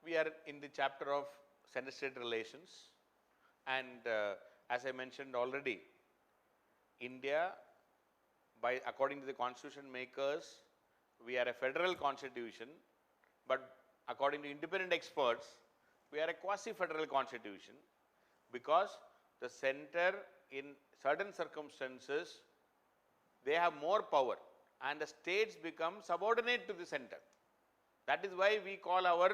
We are in the chapter of center-state relations, and as I mentioned already, India, according to the constitution makers, we are a federal constitution, but according to independent experts, we are a quasi-federal constitution, because the center in certain circumstances, they have more power and the states become subordinate to the center. That is why we call our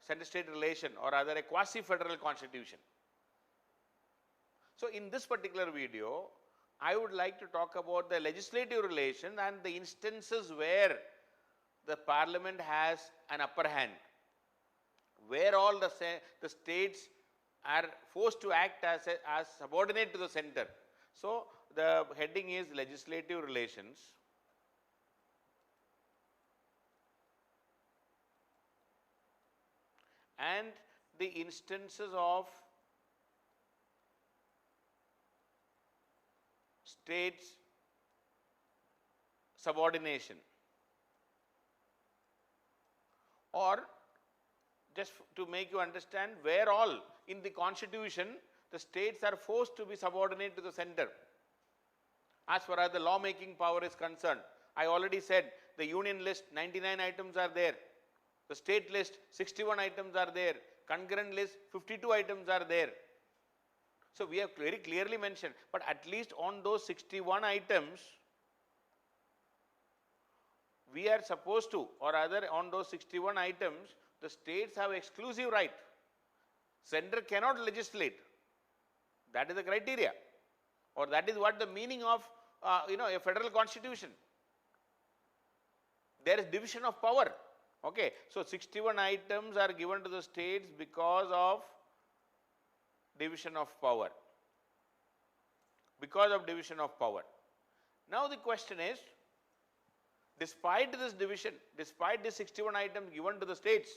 center-state relation or rather a quasi-federal constitution. So in this particular video, I would like to talk about the legislative relation and the instances where the parliament has an upper hand, where all the states are forced to act as subordinate to the center. So the heading is legislative relations. And the instances of states subordination, or just to make you understand where all in the constitution the states are forced to be subordinate to the center as far as the law making power is concerned. I already said the union list 99 items are there, the state list 61 items are there, concurrent list 52 items are there. So we have very clearly mentioned, but at least on those 61 items, we are supposed to, or rather on those 61 items, the states have exclusive right. Center cannot legislate. That is the criteria, or that is what the meaning of a federal constitution. There is division of power. Okay, so 61 items are given to the states because of division of power. Because of division of power. Now the question is, despite this division, despite the 61 items given to the states,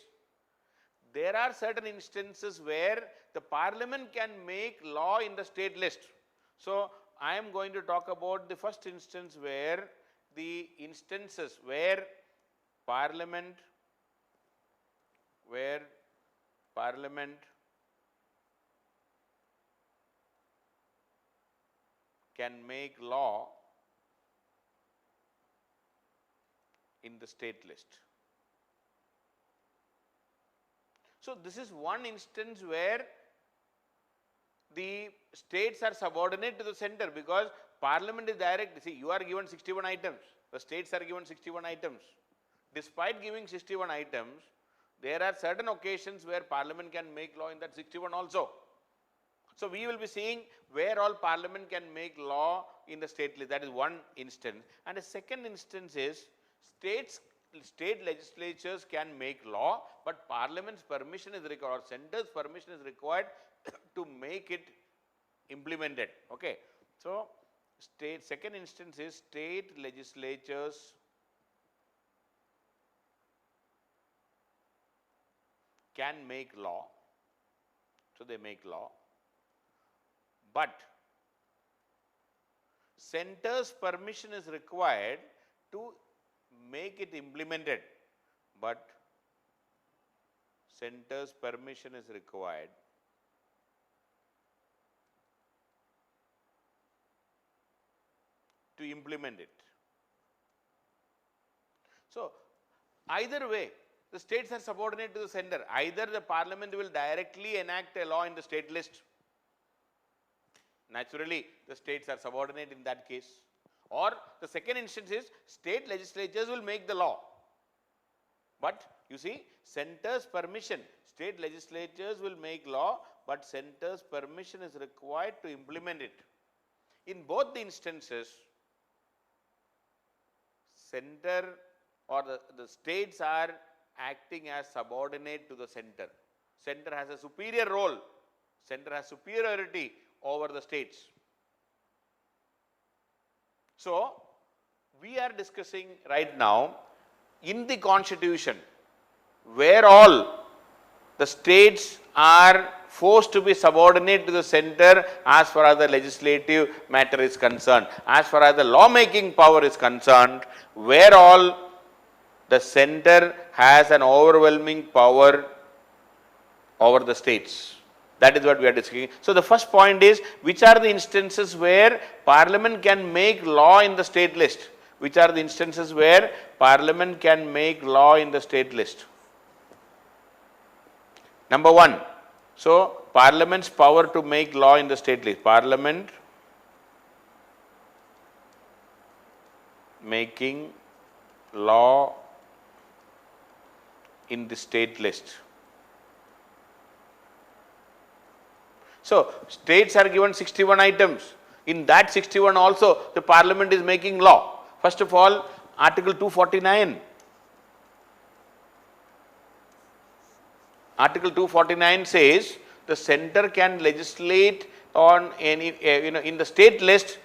there are certain instances where the parliament can make law in the state list. So I am going to talk about the first instance where the instances where parliament can make law in the state list. So this is one instance where the states are subordinate to the center, because parliament is direct. See, you are given 61 items, the states are given 61 items. Despite giving 61 items, there are certain occasions where parliament can make law in that 61 also. So we will be seeing where all parliament can make law in the state list. That is one instance. And the second instance is state legislatures can make law, but parliament's permission is required, or center's permission is required to make it implemented. Okay. So second instance is state legislatures can make law. So they make law, but center's permission is required to make it implemented, but center's permission is required to implement it. So either way, the states are subordinate to the center. Either the parliament will directly enact a law in the state list. Naturally, the states are subordinate in that case. Or the second instance is state legislatures will make the law. But you see, center's permission, state legislatures will make law, but center's permission is required to implement it. In both the instances, center or the states are acting as subordinate to the center. Center has a superior role. Center has superiority over the states. So we are discussing right now in the constitution where all the states are forced to be subordinate to the center as far as the legislative matter is concerned, as far as the law making power is concerned, where all the center has an overwhelming power over the states. That is what we are discussing. So the first point is, which are the instances where Parliament can make law in the state list? Which are the instances where Parliament can make law in the state list? Number one, so Parliament's power to make law in the state list. Parliament making law in the state list. So states are given 61 items. In that 61 also the Parliament is making law. First of all, Article 249. Article 249 says the center can legislate on any, in the state list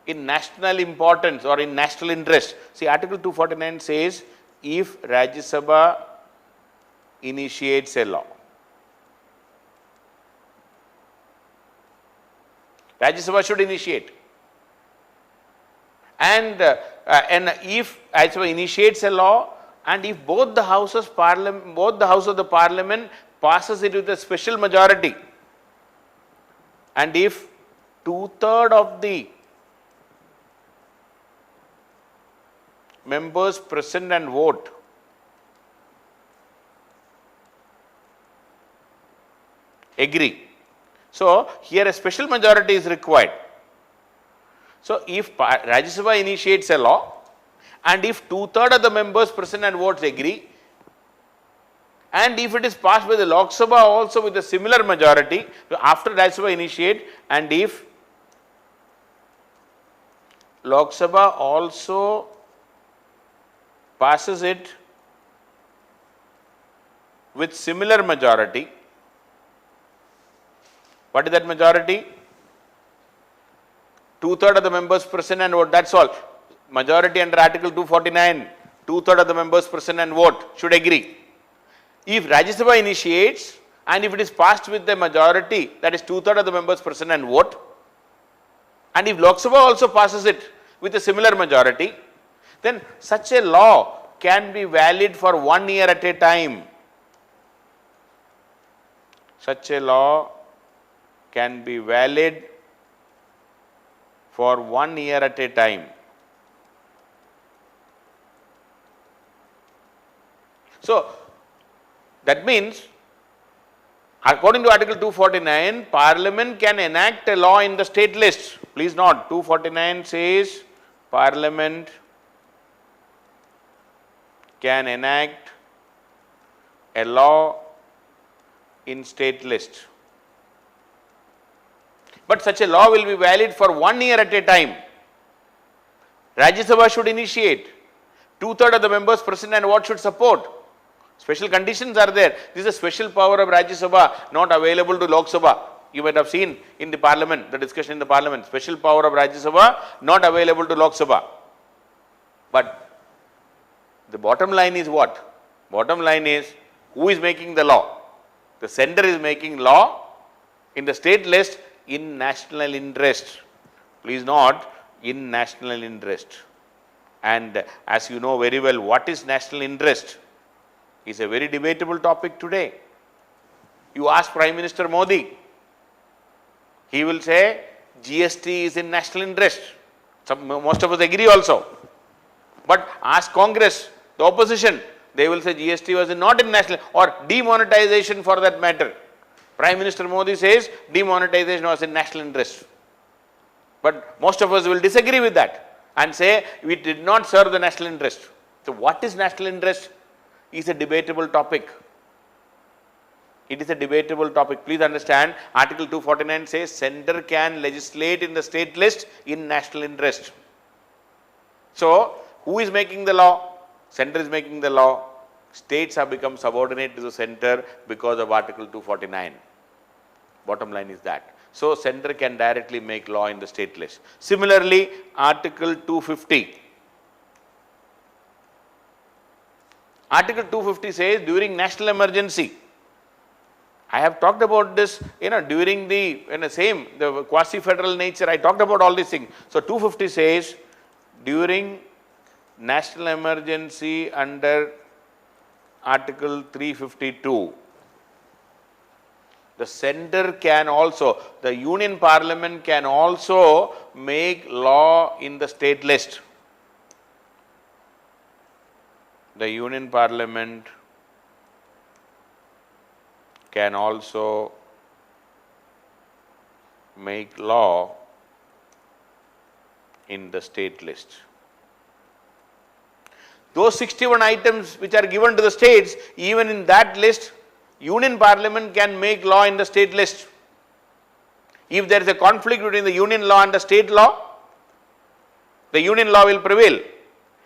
in national importance or in national interest. See, Article 249 says if Rajya Sabha initiates a law. Rajya Sabha should initiate. And if Rajya Sabha initiates a law, and if both the houses of the Parliament passes it with a special majority, and if 2/3 of the members present and vote agree. So here a special majority is required. So if Rajya Sabha initiates a law, and if 2/3 of the members present and votes agree, and if it is passed by the Lok Sabha also with a similar majority after Rajya Sabha initiate, and if Lok Sabha also passes it with similar majority, what is that majority? 2/3 of the members present and vote, that's all. Majority under Article 249, 2/3 of the members present and vote should agree. If Rajya Sabha initiates and if it is passed with the majority, that is 2/3 of the members present and vote, and if Lok Sabha also passes it with a similar majority, then such a law can be valid for 1 year at a time. Such a law can be valid for 1 year at a time. So that means, according to Article 249, Parliament can enact a law in the state list. Please note, 249 says Parliament can enact a law in state list. But such a law will be valid for 1 year at a time. Rajya Sabha should initiate. 2/3 of the members present and vote should support. Special conditions are there. This is a special power of Rajya Sabha, not available to Lok Sabha. You might have seen in the Parliament, the discussion in the Parliament, special power of Rajya Sabha, not available to Lok Sabha. But the bottom line is what? Bottom line is, who is making the law? The center is making law in the state list in national interest. Please note, in national interest. And as you know very well, what is national interest is a very debatable topic today. You ask Prime Minister Modi, he will say GST is in national interest. Most of us agree also. But ask Congress, the opposition, they will say GST was not in national, or demonetization for that matter. Prime Minister Modi says demonetization was in national interest. But most of us will disagree with that and say we did not serve the national interest. So what is national interest is a debatable topic. It is a debatable topic. Please understand, Article 249 says center can legislate in the state list in national interest. So who is making the law? Center is making the law. States have become subordinate to the center because of Article 249. Bottom line is that. So center can directly make law in the state list. Similarly, Article 250. Article 250 says during national emergency. I have talked about this, during the the quasi-federal nature. I talked about all these things. So 250 says during national emergency under Article 352. The center can also, the Union Parliament can also make law in the state list. The Union Parliament can also make law in the state list. Those 61 items which are given to the states, even in that list, Union Parliament can make law in the state list. If there is a conflict between the Union law and the state law, the Union law will prevail.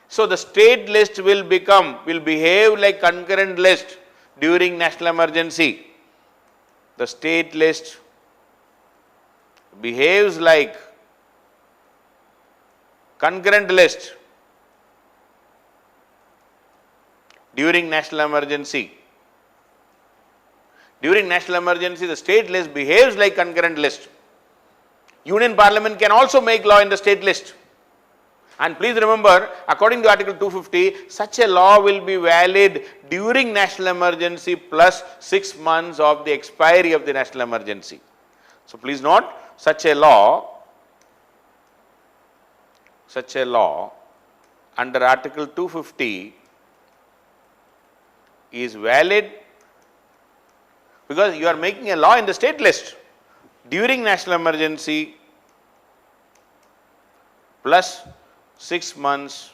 So the state list will behave like concurrent list during national emergency. The state list behaves like concurrent list during national emergency. During national emergency, the state list behaves like concurrent list. Union Parliament can also make law in the state list. And please remember, according to Article 250, such a law will be valid during national emergency plus 6 months of the expiry of the national emergency. So please note, such a law under Article 250 is valid because you are making a law in the state list during national emergency plus 6 months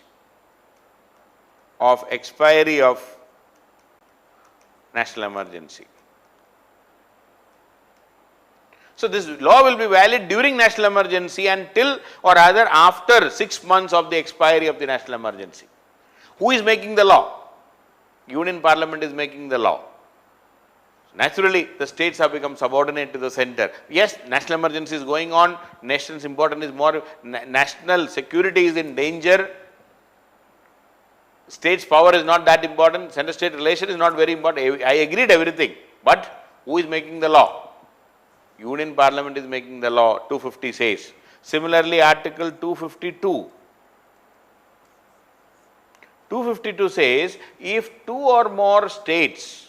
of expiry of national emergency. So this law will be valid during national emergency until or rather after 6 months of the expiry of the national emergency. Who is making the law? Union Parliament is making the law. Naturally, the states have become subordinate to the center. Yes, national emergency is going on, nation's importance is more, national security is in danger, state's power is not that important, center-state relation is not very important. I agreed everything, but who is making the law? Union Parliament is making the law, 250 says. Similarly, Article 252. 252 says, if two or more states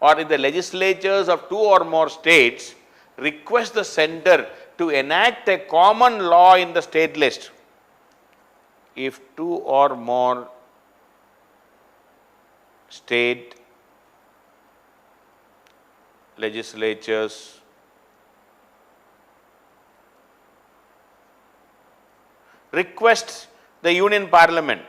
or if the legislatures of two or more states request the center to enact a common law in the state list, if two or more state legislatures request the Union Parliament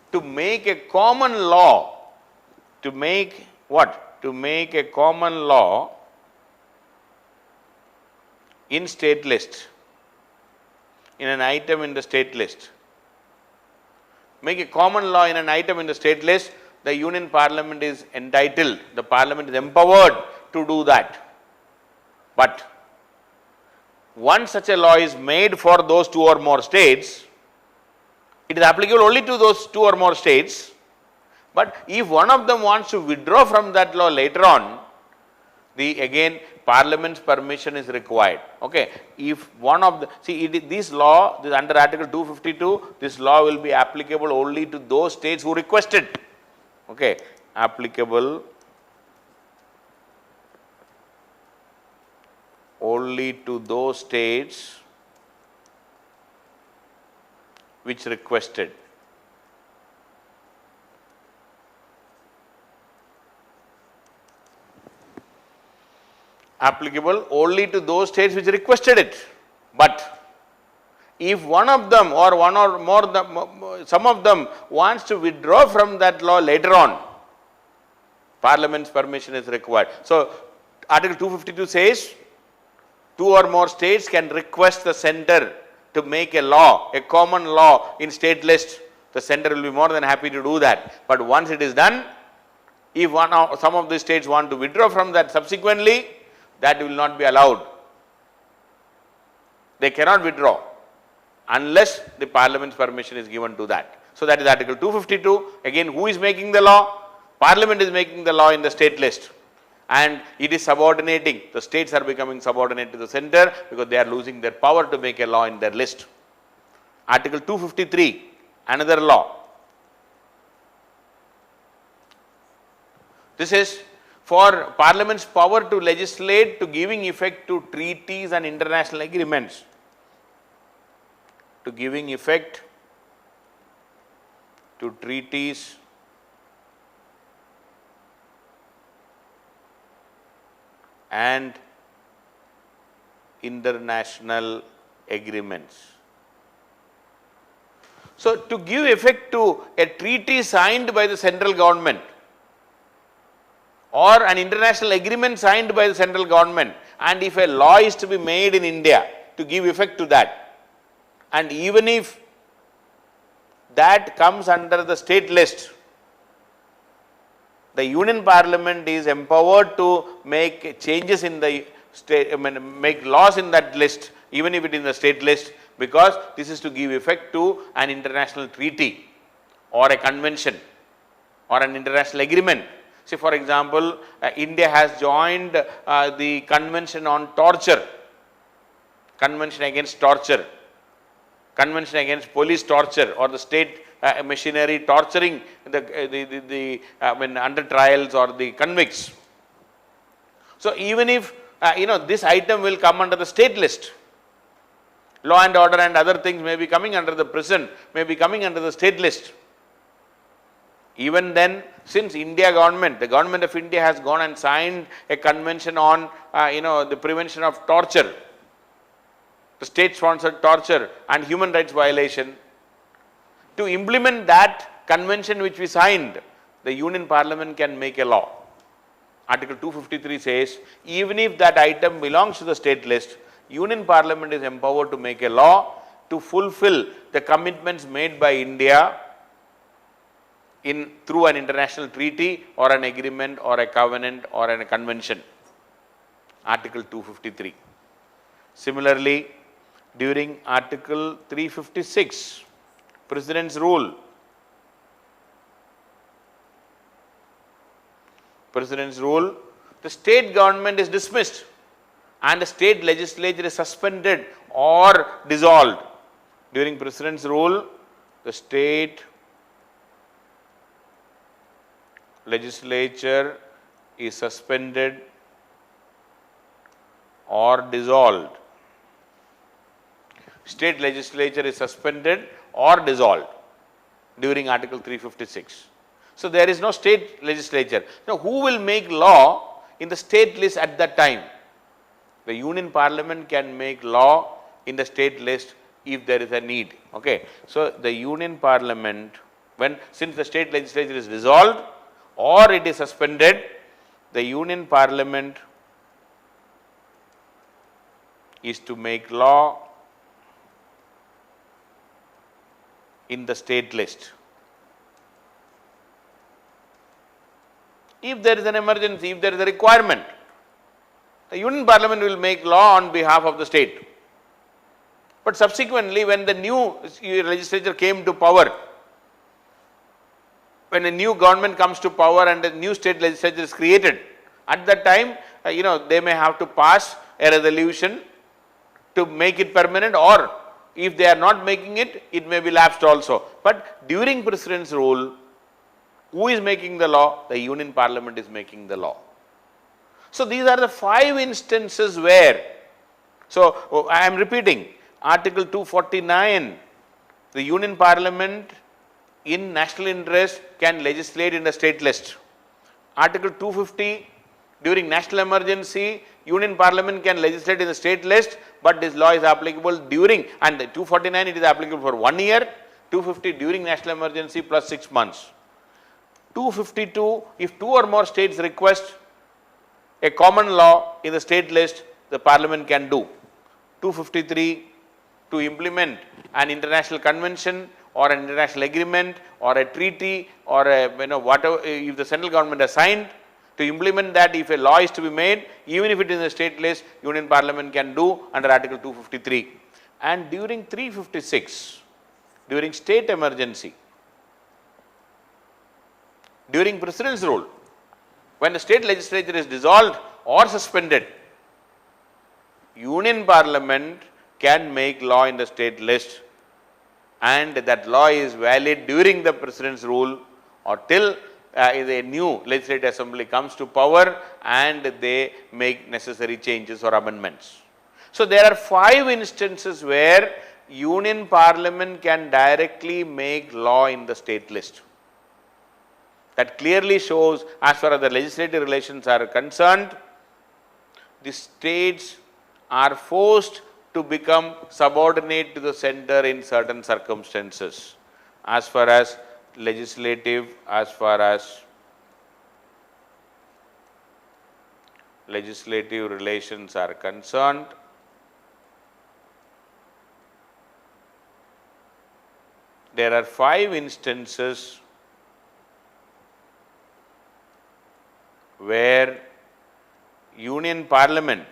to make a common law, to make what? To make a common law in state list, in an item in the state list. Make a common law in an item in the state list, the Union Parliament is entitled, the Parliament is empowered to do that. But once such a law is made for those two or more states, it is applicable only to those two or more states, but if one of them wants to withdraw from that law later on, again Parliament's permission is required. Okay, if one of the, this law, under Article 252, this law will be applicable only to those states who requested. Okay, applicable only to those states which requested. Applicable only to those states which requested it. But if one of them or one or more, some of them wants to withdraw from that law later on, Parliament's permission is required. So Article 252 says, two or more states can request the center to make a law, a common law in state list. The center will be more than happy to do that. But once it is done, if some of the states want to withdraw from that subsequently, that will not be allowed. They cannot withdraw unless the Parliament's permission is given to that. So that is Article 252. Again, who is making the law? Parliament is making the law in the state list. and it is subordinating, the states are becoming subordinate to the center because they are losing their power to make a law in their list. Article 253, another law. This is for Parliament's power to legislate to giving effect to treaties and international agreements. To giving effect to treaties and international agreements. So, to give effect to a treaty signed by the central government or an international agreement signed by the central government, and if a law is to be made in India to give effect to that, and even if that comes under the state list, the Union Parliament is empowered to make changes in the state, make laws in that list, even if it is in the state list, because this is to give effect to an international treaty or a convention or an international agreement. Say for example, India has joined the Convention on Torture, Convention against Torture, Convention against Police Torture or the state machinery torturing under trials or the convicts. So even if this item will come under the state list, law and order and other things may be coming under the prison, may be coming under the state list. Even then, since India government, the government of India has gone and signed a convention on the prevention of torture, the state-sponsored torture and human rights violation, to implement that convention which we signed, the Union Parliament can make a law. Article 253 says, even if that item belongs to the state list, Union Parliament is empowered to make a law to fulfill the commitments made by India through an international treaty or an agreement or a covenant or a convention. Article 253. Similarly, during Article 356, President's rule. President's rule, the state government is dismissed and the state legislature is suspended or dissolved. During President's rule, the state legislature is suspended or dissolved. State legislature is suspended or dissolved during Article 356. So there is no state legislature. Now who will make law in the state list at that time? The Union Parliament can make law in the state list if there is a need. Okay. So the Union Parliament, since the state legislature is dissolved or it is suspended, the Union Parliament is to make law in the state list. If there is an emergency, if there is a requirement, the Union Parliament will make law on behalf of the state. But subsequently, when the new legislature came to power, when a new government comes to power and a new state legislature is created, at that time, they may have to pass a resolution to make it permanent, or if they are not making it, it may be lapsed also. But during President's rule, who is making the law? The Union Parliament is making the law. So these are the 5 instances where, so I am repeating, Article 249, the Union Parliament in national interest can legislate in the state list. Article 250, during national emergency, Union Parliament can legislate in the state list, but this law is applicable during, and 249 it is applicable for 1 year, 250 during national emergency plus 6 months. 252, if 2 or more states request a common law in the state list, the Parliament can do. 253, to implement an international convention or an international agreement or a treaty or a, whatever, if the central government has signed, to implement that, if a law is to be made, even if it is in the state list, Union Parliament can do under Article 253. And during 356, during state emergency, during President's rule, When the state legislature is dissolved or suspended, Union Parliament can make law in the state list, and that law is valid during the President's rule or till a new legislative assembly comes to power and they make necessary changes or amendments. So there are 5 instances where Union Parliament can directly make law in the state list. That clearly shows, as far as the legislative relations are concerned, the states are forced to become subordinate to the center in certain circumstances. As far as legislative relations are concerned, there are 5 instances where Union Parliament,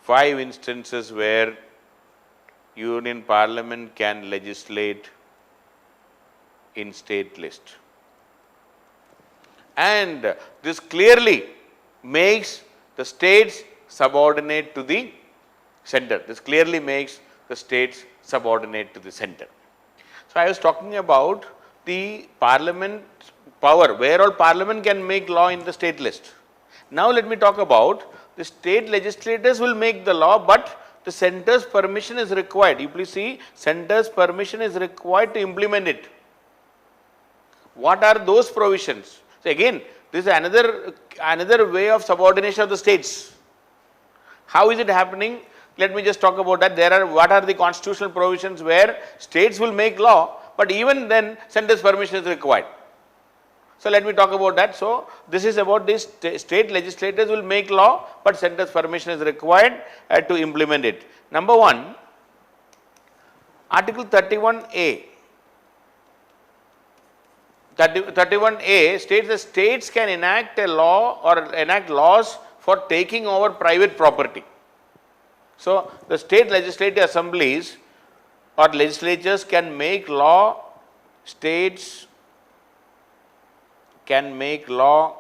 5 instances where Union Parliament can legislate in state list. And this clearly makes the states subordinate to the center. This clearly makes the states subordinate to the center. So I was talking about the Parliament power, where all Parliament can make law in the state list. Now let me talk about the state legislators will make the law, but the center's permission is required. You please see, center's permission is required to implement it. What are those provisions? So again, this is another way of subordination of the states. How is it happening? Let me just talk about that. What are the constitutional provisions where states will make law, but even then center's permission is required. So let me talk about that. So this is about this state legislators will make law, but center's permission is required to implement it. Number 1, Article 31A. 31A states the states can enact a law or enact laws for taking over private property. So the state legislative assemblies or legislatures can make law, states can make law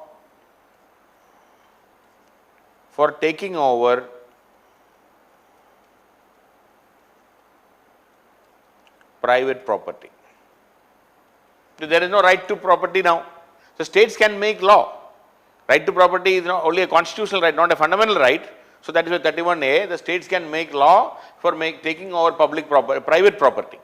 for taking over private property. So there is no right to property now. So states can make law. Right to property is only a constitutional right, not a fundamental right. So that is why 31A, the states can make law for taking over private property.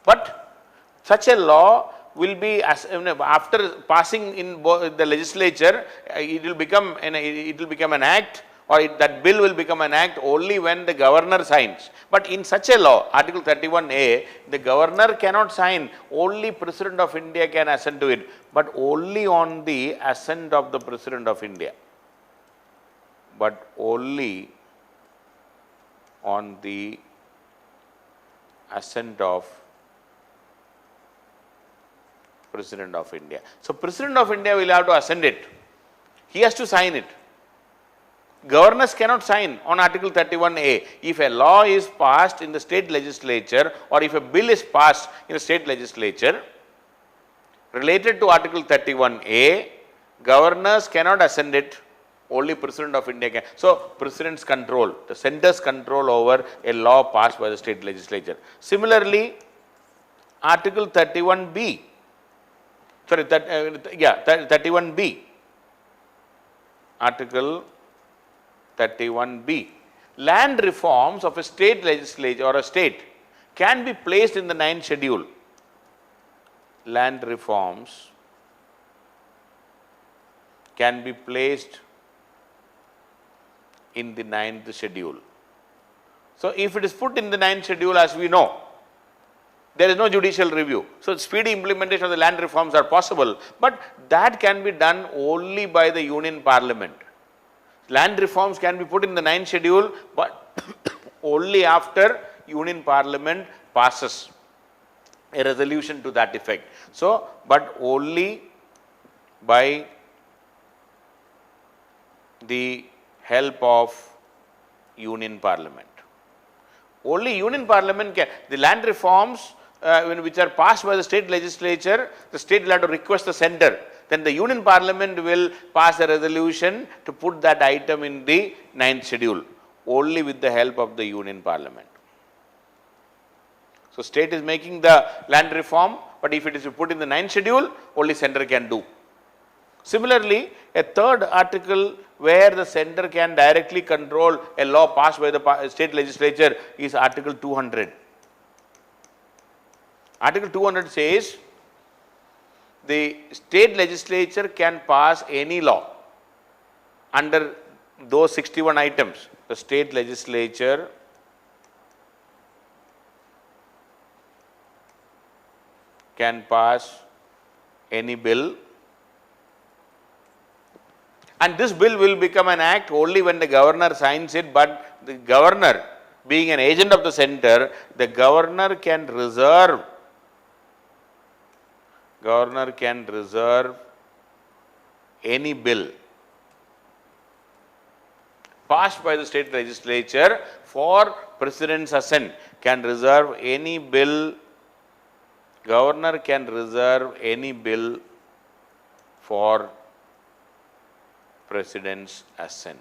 But such a law will be, after passing in the legislature, it will become an act, or that bill will become an act only when the governor signs. But in such a law, Article 31A, the governor cannot sign, only President of India can assent to it, but only on the assent of the President of India. But only on the assent of President of India. So President of India will have to assent it. He has to sign it. Governors cannot sign on Article 31A. If a law is passed in the state legislature, or if a bill is passed in the state legislature related to Article 31A, governors cannot assent it, only President of India can. So President's control, the center's control over a law passed by the state legislature. Similarly, Article 31B, 31B, Article 31B. Land reforms of a state legislature or a state can be placed in the 9th schedule. Land reforms can be placed in the 9th schedule. So if it is put in the 9th schedule, as we know, there is no judicial review. So speedy implementation of the land reforms are possible, but that can be done only by the Union Parliament. Land reforms can be put in the 9th schedule, but only after Union Parliament passes a resolution to that effect. So, but only by the help of Union Parliament. Only Union Parliament can. The land reforms which are passed by the state legislature, the state will have to request the center. then the Union Parliament will pass a resolution to put that item in the 9th schedule, only with the help of the Union Parliament. So state is making the land reform, but if it is put in the 9th schedule, only center can do. Similarly, a third article where the center can directly control a law passed by the state legislature is Article 200. Article 200 says the state legislature can pass any law under those 61 items. The state legislature can pass any bill, and this bill will become an act only when the governor signs it, but the governor, being an agent of the center, the governor can reserve any bill passed by the state legislature for president's assent. Can reserve any bill, governor can reserve any bill for president's assent.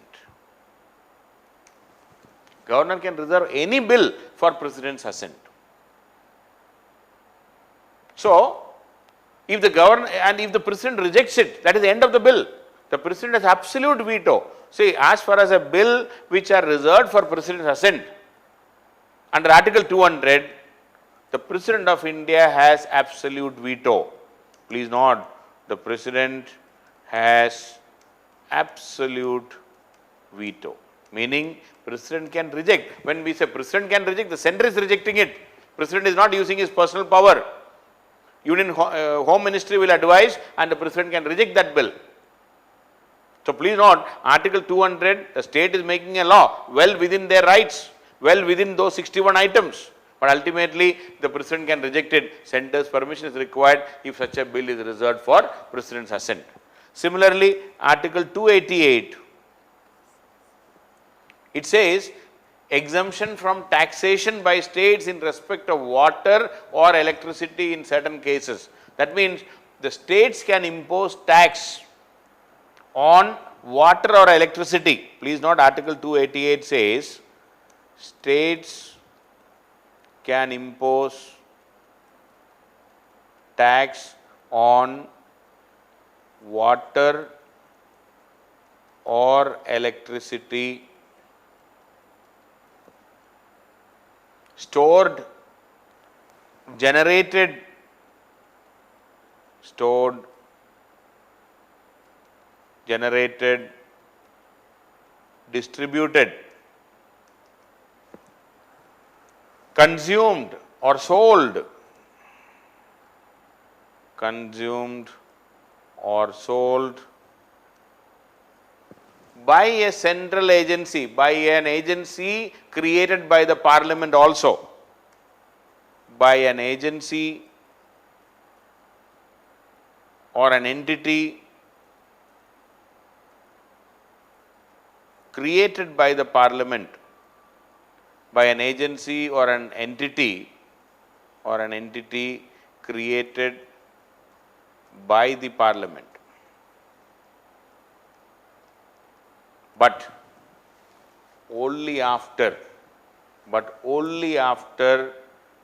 Governor can reserve any bill for president's assent. So, if the governor and if the president rejects it, that is the end of the bill. The president has absolute veto. See, as far as a bill which are reserved for president's assent, under Article 200, the President of India has absolute veto. Please note, the President has absolute veto, meaning President can reject. When we say President can reject, the center is rejecting it. President is not using his personal power. Union Home Ministry will advise and the President can reject that bill. So please note, Article 200, the state is making a law well within their rights, well within those 61 items. But ultimately, the President can reject it. Center's permission is required if such a bill is reserved for President's assent. Similarly, Article 288, it says exemption from taxation by states in respect of water or electricity in certain cases. That means the states can impose tax on water or electricity. Please note, Article 288 says states can impose tax on water or electricity stored, generated, distributed, consumed or sold, by a central agency, by an agency created by the Parliament also, by an agency or an entity created by the Parliament, by an agency or an entity created by the Parliament. But only after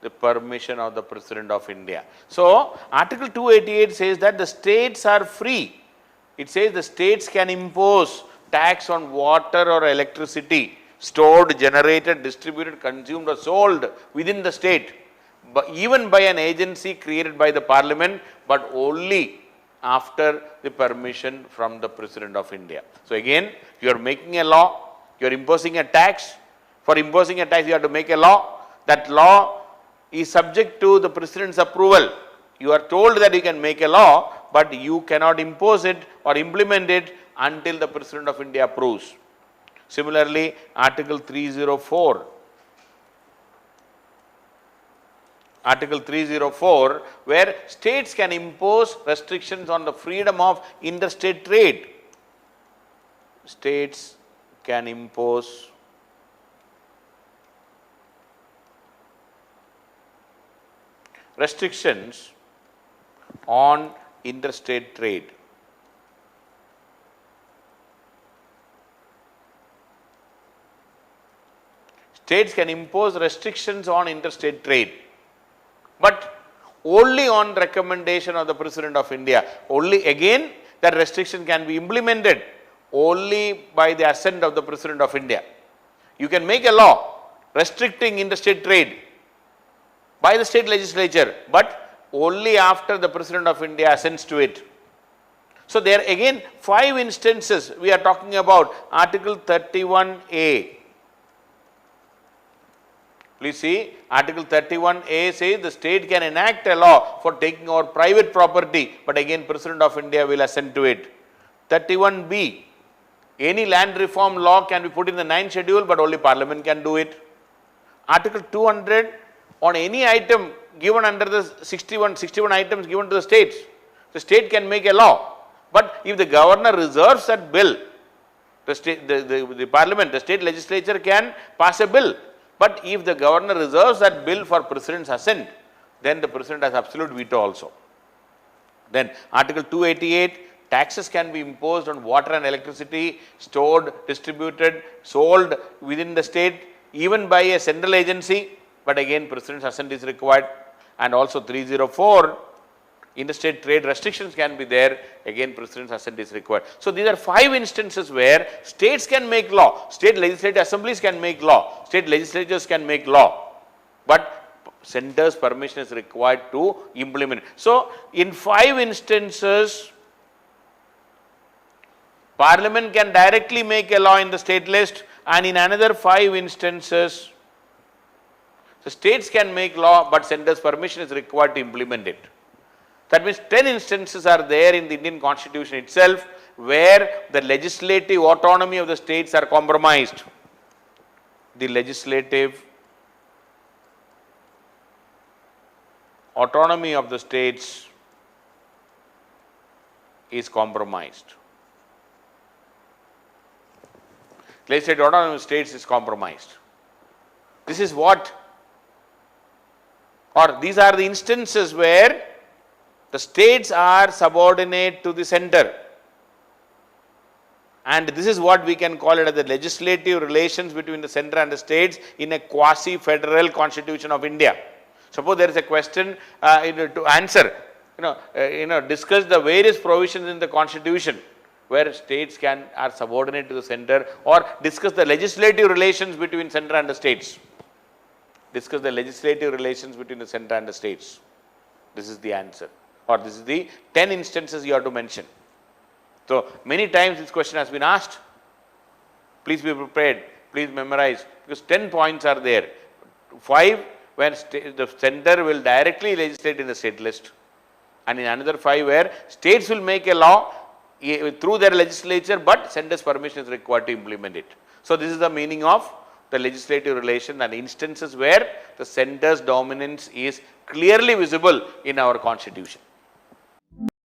the permission of the President of India. So, Article 288 says that the states are free. It says the states can impose tax on water or electricity stored, generated, distributed, consumed or sold within the state, but even by an agency created by the Parliament, but only after the permission from the President of India. So again, you are making a law, you are imposing a tax. For imposing a tax, you have to make a law. That law is subject to the President's approval. You are told that you can make a law, but you cannot impose it or implement it until the President of India approves. Similarly, Article 304. Article 304, where states can impose restrictions on the freedom of interstate trade. States can impose restrictions on interstate trade. states can impose restrictions on interstate trade, but only on recommendation of the President of India. Only again that restriction can be implemented only by the assent of the President of India. You can make a law restricting interstate trade by the state legislature, but only after the President of India assents to it. So there again 5 instances we are talking about. Article 31A. Please see, Article 31A says the state can enact a law for taking over private property, but again President of India will assent to it. 31B, any land reform law can be put in the 9th schedule, but only Parliament can do it. Article 200, on any item given under the 61 items given to the state can make a law. But if the governor reserves that bill, the Parliament, the state legislature can pass a bill. But if the governor reserves that bill for President's assent, then the President has absolute veto also. Then Article 288, taxes can be imposed on water and electricity stored, distributed, sold within the state, even by a central agency, but again President's assent is required. And also 304, interstate trade restrictions can be there, again President's assent is required. So these are 5 instances where states can make law, state legislative assemblies can make law, state legislatures can make law, but center's permission is required to implement. So in 5 instances, Parliament can directly make a law in the state list, and in another 5 instances, the states can make law, but center's permission is required to implement it. That means 10 instances are there in the Indian Constitution itself where the legislative autonomy of the states are compromised. The legislative autonomy of the states is compromised. Legislative autonomy of states is compromised. This is what, or these are the instances where the states are subordinate to the center, and this is what we can call it as the legislative relations between the center and the states in a quasi-federal constitution of India. Suppose there is a question to answer, discuss the various provisions in the constitution where states are subordinate to the center, or discuss the legislative relations between center and the states. Discuss the legislative relations between the center and the states. This is the answer, or this is the 10 instances you have to mention. So many times this question has been asked. Please be prepared, please memorize, because 10 points are there. 5 where the center will directly legislate in the state list, and in another 5 where states will make a law through their legislature, but center's permission is required to implement it. So this is the meaning of the legislative relation and instances where the center's dominance is clearly visible in our constitution.